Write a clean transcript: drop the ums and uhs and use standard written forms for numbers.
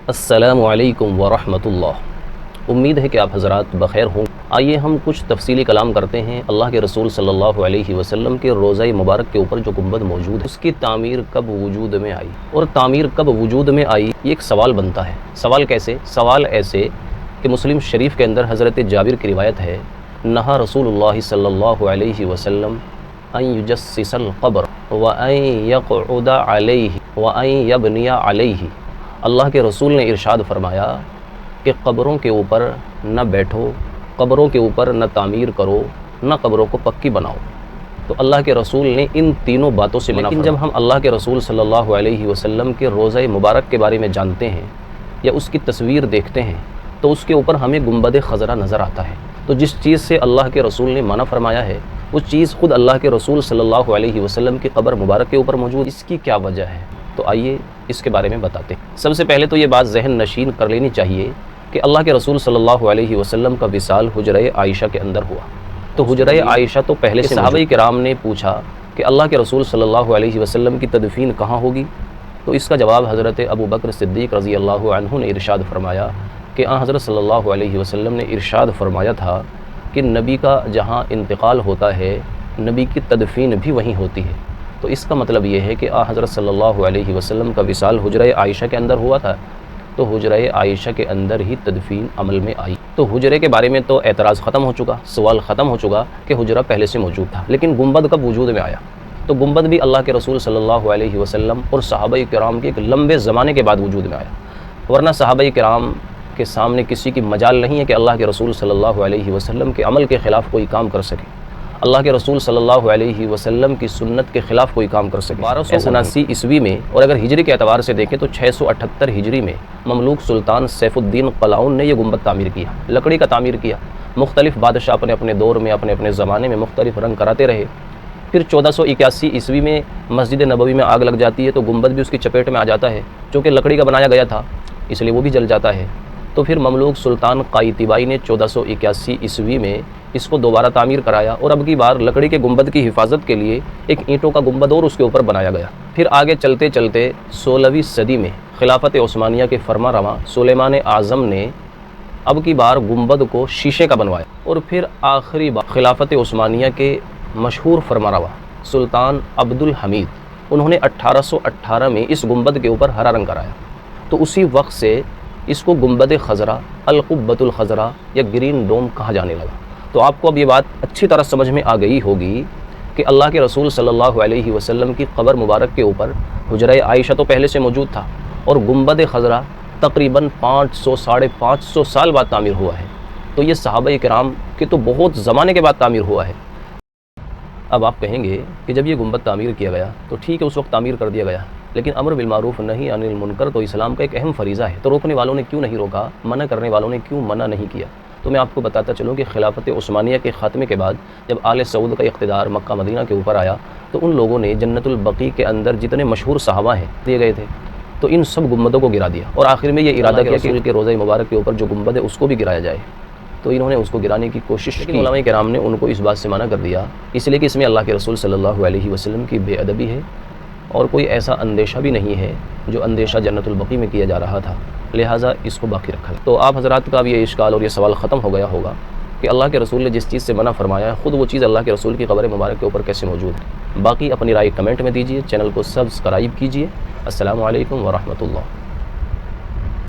السلام علیکم ورحمۃ اللہ۔ امید ہے کہ آپ حضرات بخیر ہوں۔ آئیے ہم کچھ تفصیلی کلام کرتے ہیں اللہ کے رسول صلی اللہ علیہ وسلم کے روضہ مبارک کے اوپر جو گنبد موجود ہے اس کی تعمیر کب وجود میں آئی، اور تعمیر کب وجود میں آئی یہ ایک سوال بنتا ہے۔ سوال کیسے؟ سوال ایسے کہ مسلم شریف کے اندر حضرت جابر کی روایت ہے، نہا رسول اللہ صلی اللہ علیہ وسلم ان یجسس القبر وان یقعد علیہ وان یبنی علیہ۔ اللہ کے رسول نے ارشاد فرمایا کہ قبروں کے اوپر نہ بیٹھو، قبروں کے اوپر نہ تعمیر کرو، نہ قبروں کو پکی بناؤ۔ تو اللہ کے رسول نے ان تینوں باتوں سے منع فرمایا۔ لیکن جب ہم اللہ کے رسول صلی اللہ علیہ وسلم کے روضہ مبارک کے بارے میں جانتے ہیں یا اس کی تصویر دیکھتے ہیں تو اس کے اوپر ہمیں گنبد خضرا نظر آتا ہے۔ تو جس چیز سے اللہ کے رسول نے منع فرمایا ہے وہ چیز خود اللہ کے رسول صلی اللہ علیہ وسلم کی قبر مبارک کے اوپر موجود، اس کی کیا وجہ ہے؟ تو آئیے اس کے بارے میں بتاتے ہیں۔ سب سے پہلے تو یہ بات ذہن نشین کر لینی چاہیے کہ اللہ کے رسول صلی اللہ علیہ وسلم کا وصال حجرہ عائشہ کے اندر ہوا۔ تو حجرہ عائشہ تو پہلے سے صحابہ کرام نے پوچھا کہ اللہ کے رسول صلی اللہ علیہ وسلم کی تدفین کہاں ہوگی؟ تو اس کا جواب حضرت ابو بکر صدیق رضی اللہ عنہ نے ارشاد فرمایا کہ حضرت صلی اللہ علیہ وسلم نے ارشاد فرمایا تھا کہ نبی کا جہاں انتقال ہوتا ہے نبی کی تدفین بھی وہیں ہوتی ہے۔ تو اس کا مطلب یہ ہے کہ حضرت صلی اللہ علیہ وسلم کا وصال حجرہ عائشہ کے اندر ہوا تھا، تو حجرہ عائشہ کے اندر ہی تدفین عمل میں آئی۔ تو حجرے کے بارے میں تو اعتراض ختم ہو چکا، سوال ختم ہو چکا کہ حجرہ پہلے سے موجود تھا، لیکن گنبد کب وجود میں آیا؟ تو گنبد بھی اللہ کے رسول صلی اللہ علیہ وسلم اور صحابہ کرام کے ایک لمبے زمانے کے بعد وجود میں آیا، ورنہ صحابہ کرام کے سامنے کسی کی مجال نہیں ہے کہ اللہ کے رسول صلی اللہ علیہ وسلم کے عمل کے خلاف کوئی کام کر سکے، اللہ کے رسول صلی اللہ علیہ وسلم کی سنت کے خلاف کوئی کام کر سکے۔ 1279 عیسوی میں، اور اگر ہجری کے اعتبار سے دیکھیں تو 678 ہجری میں مملوک سلطان سیف الدین قلاؤن نے یہ گنبد تعمیر کیا، لکڑی کا تعمیر کیا۔ مختلف بادشاہ اپنے اپنے دور میں اپنے زمانے میں مختلف رنگ کراتے رہے۔ پھر 1481 عیسوی میں مسجد نبوی میں آگ لگ جاتی ہے تو گنبد بھی اس کی چپیٹ میں آ جاتا ہے، چونکہ لکڑی کا بنایا گیا تھا اس لیے وہ بھی جل جاتا ہے۔ تو پھر مملوک سلطان قائتبائی نے 1481 عیسوی میں اس کو دوبارہ تعمیر کرایا، اور اب کی بار لکڑی کے گنبد کی حفاظت کے لیے ایک اینٹوں کا گنبد اور اس کے اوپر بنایا گیا۔ پھر آگے چلتے چلتے 16ویں صدی میں خلافت عثمانیہ کے فرما رواں سلیمان اعظم نے اب کی بار گنبد کو شیشے کا بنوایا، اور پھر آخری بار خلافت عثمانیہ کے مشہور فرما رواں سلطان عبد الحمید انہوں نے 1818 میں اس گنبد کے اوپر ہرا رنگ کرایا۔ تو اسی وقت سے اس کو گنبد خضرا، القبۃ الخضرا یا گرین ڈوم کہا جانے لگا۔ تو آپ کو اب یہ بات اچھی طرح سمجھ میں آ گئی ہوگی کہ اللہ کے رسول صلی اللہ علیہ وسلم کی قبر مبارک کے اوپر حجرہ عائشہ تو پہلے سے موجود تھا، اور گنبد خضرا تقریباً 500-550 سال بعد تعمیر ہوا ہے۔ تو یہ صحابہ کرام کے تو بہت زمانے کے بعد تعمیر ہوا ہے۔ اب آپ کہیں گے کہ جب یہ گنبد تعمیر کیا گیا تو ٹھیک ہے، اس وقت تعمیر کر دیا گیا، لیکن امر بالمعروف نہی عن المنکر تو اسلام کا ایک اہم فریضہ ہے، تو روکنے والوں نے کیوں نہیں روکا، منع کرنے والوں نے کیوں منع نہیں کیا؟ تو میں آپ کو بتاتا چلوں کہ خلافت عثمانیہ کے خاتمے کے بعد جب آل سعود کا اقتدار مکہ مدینہ کے اوپر آیا تو ان لوگوں نے جنت البقیع کے اندر جتنے مشہور صحابہ ہیں دیے گئے تھے، تو ان سب گنبدوں کو گرا دیا، اور آخر میں یہ ارادہ کیا کہ رسول کے روضہ مبارک کے اوپر جو گنبد ہے اس کو بھی گرایا جائے۔ تو انہوں نے اس کو گرانے کی کوشش کی، علماء کرام نے ان کو اس بات سے منع کر دیا، اس لیے کہ اس میں اللہ کے رسول صلی اللہ علیہ وسلم کی بے ادبی ہے، اور کوئی ایسا اندیشہ بھی نہیں ہے جو اندیشہ جنت البقیع میں کیا جا رہا تھا، لہٰذا اس کو باقی رکھا۔ تو آپ حضرات کا اب یہ اشکال اور یہ سوال ختم ہو گیا ہوگا کہ اللہ کے رسول نے جس چیز سے منع فرمایا ہے خود وہ چیز اللہ کے رسول کی قبر مبارک کے اوپر کیسے موجود ہے؟ باقی اپنی رائے کمنٹ میں دیجیے، چینل کو سبسکرائب کیجیے۔ السلام علیکم ورحمۃ اللہ۔